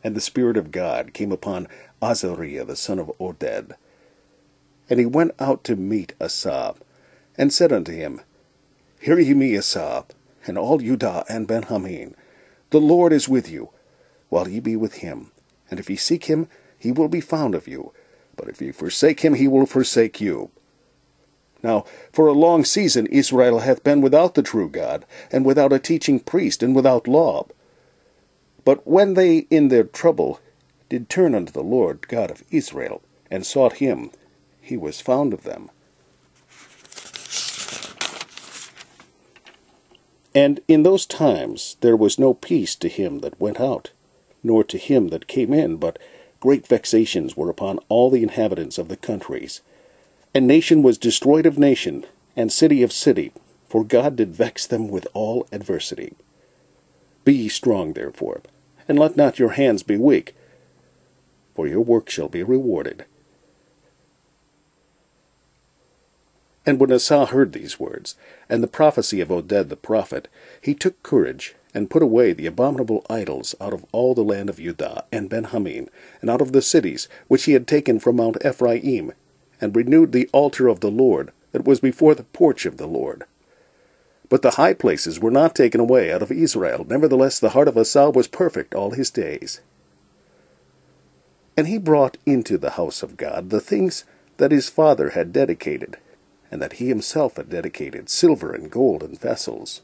And the Spirit of God came upon Azariah the son of Oded. And he went out to meet Asa, and said unto him, Hear ye me, Asa, and all Judah and Benjamin. The Lord is with you, while ye be with him. And if ye seek him, he will be found of you. But if ye forsake him, he will forsake you. Now, for a long season Israel hath been without the true God, and without a teaching priest, and without law. But when they in their trouble did turn unto the Lord God of Israel, and sought him, he was found of them. And in those times there was no peace to him that went out, nor to him that came in, but great vexations were upon all the inhabitants of the countries. And nation was destroyed of nation, and city of city, for God did vex them with all adversity. Be ye strong, therefore, and let not your hands be weak, for your work shall be rewarded. And when Asa heard these words, and the prophecy of Oded the prophet, he took courage, and put away the abominable idols out of all the land of Judah and Benjamin, and out of the cities which he had taken from Mount Ephraim, and renewed the altar of the Lord that was before the porch of the Lord. But the high places were not taken away out of Israel. Nevertheless the heart of Asa was perfect all his days. And he brought into the house of God the things that his father had dedicated, and that he himself had dedicated, silver and gold and vessels.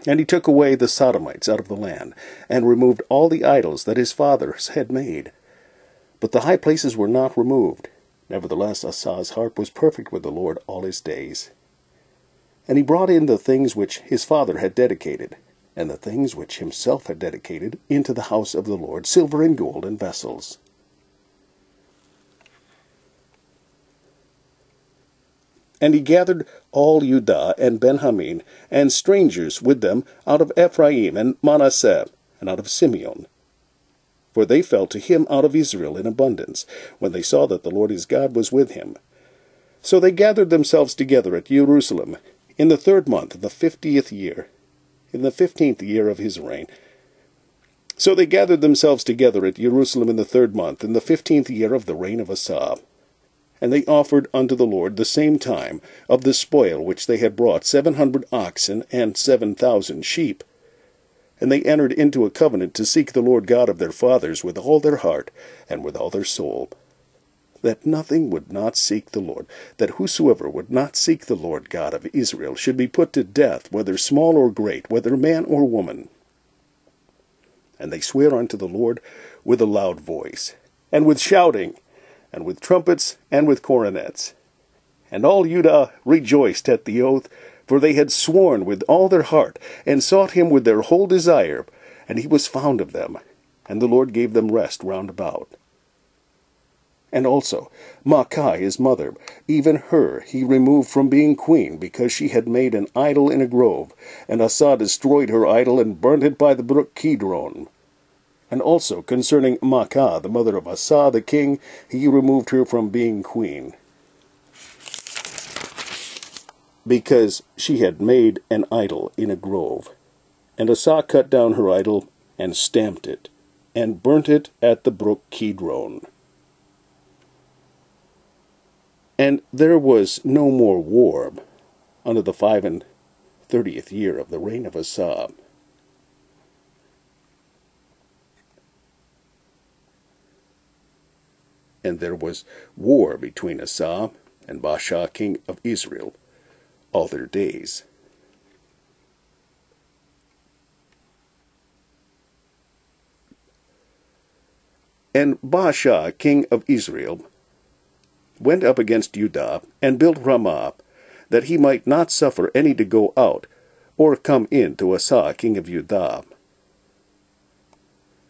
And he took away the Sodomites out of the land, and removed all the idols that his fathers had made. But the high places were not removed. Nevertheless Asa's heart was perfect with the Lord all his days. And he brought in the things which his father had dedicated, and the things which himself had dedicated, into the house of the Lord, silver and gold and vessels. And he gathered all Judah and Benjamin, and strangers with them out of Ephraim and Manasseh, and out of Simeon. For they fell to him out of Israel in abundance, when they saw that the Lord his God was with him. So they gathered themselves together at Jerusalem, in the 3rd month, in the 50th year, in the 15th year of his reign. So they gathered themselves together at Jerusalem in the 3rd month, in the 15th year of the reign of Asa. And they offered unto the Lord the same time of the spoil which they had brought 700 oxen and 7,000 sheep. And they entered into a covenant to seek the Lord God of their fathers with all their heart and with all their soul, that nothing would not seek the Lord, that whosoever would not seek the Lord God of Israel should be put to death, whether small or great, whether man or woman. And they sware unto the Lord with a loud voice, and with shouting, and with trumpets, and with cornets. And all Judah rejoiced at the oath, for they had sworn with all their heart, and sought him with their whole desire, and he was found of them, and the Lord gave them rest round about. And also Maachah his mother, even her he removed from being queen, because she had made an idol in a grove, and Asa destroyed her idol, and burnt it by the brook Kidron. And also concerning Maachah, the mother of Asa the king, he removed her from being queen, because she had made an idol in a grove. And Asa cut down her idol, and stamped it, and burnt it at the brook Kidron. And there was no more war unto the 35th year of the reign of Asa. And there was war between Asa and Baasha king of Israel all their days. And Baasha king of Israel went up against Judah, and built Ramah, that he might not suffer any to go out, or come in to Asa king of Judah.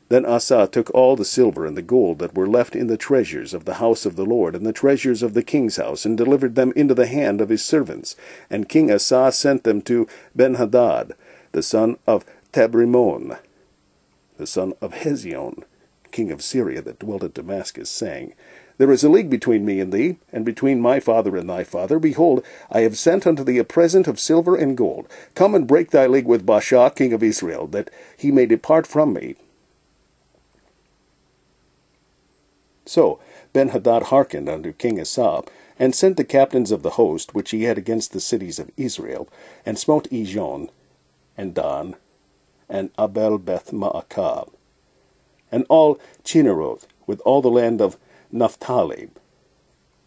Then Asa took all the silver and the gold that were left in the treasures of the house of the Lord, and the treasures of the king's house, and delivered them into the hand of his servants. And King Asa sent them to Benhadad, the son of Tabrimon, the son of Hezion, king of Syria, that dwelt at Damascus, saying, There is a league between me and thee, and between my father and thy father. Behold, I have sent unto thee a present of silver and gold. Come and break thy league with Baasha king of Israel, that he may depart from me. So Benhadad hearkened unto King Asa, and sent the captains of the host which he had against the cities of Israel, and smote Ijon, and Dan, and Abel Beth-Maacah, and all Chinneroth, with all the land of Naphtali.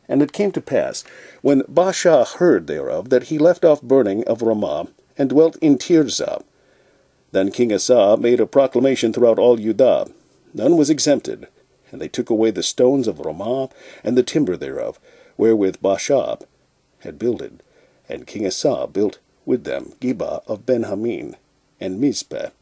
And it came to pass, when Baasha heard thereof, that he left off burning of Ramah, and dwelt in Tirzah. Then King Asa made a proclamation throughout all Judah. None was exempted. And they took away the stones of Ramah, and the timber thereof, wherewith Baasha had builded. And King Asa built with them Geba of Benjamin, and Mizpeh,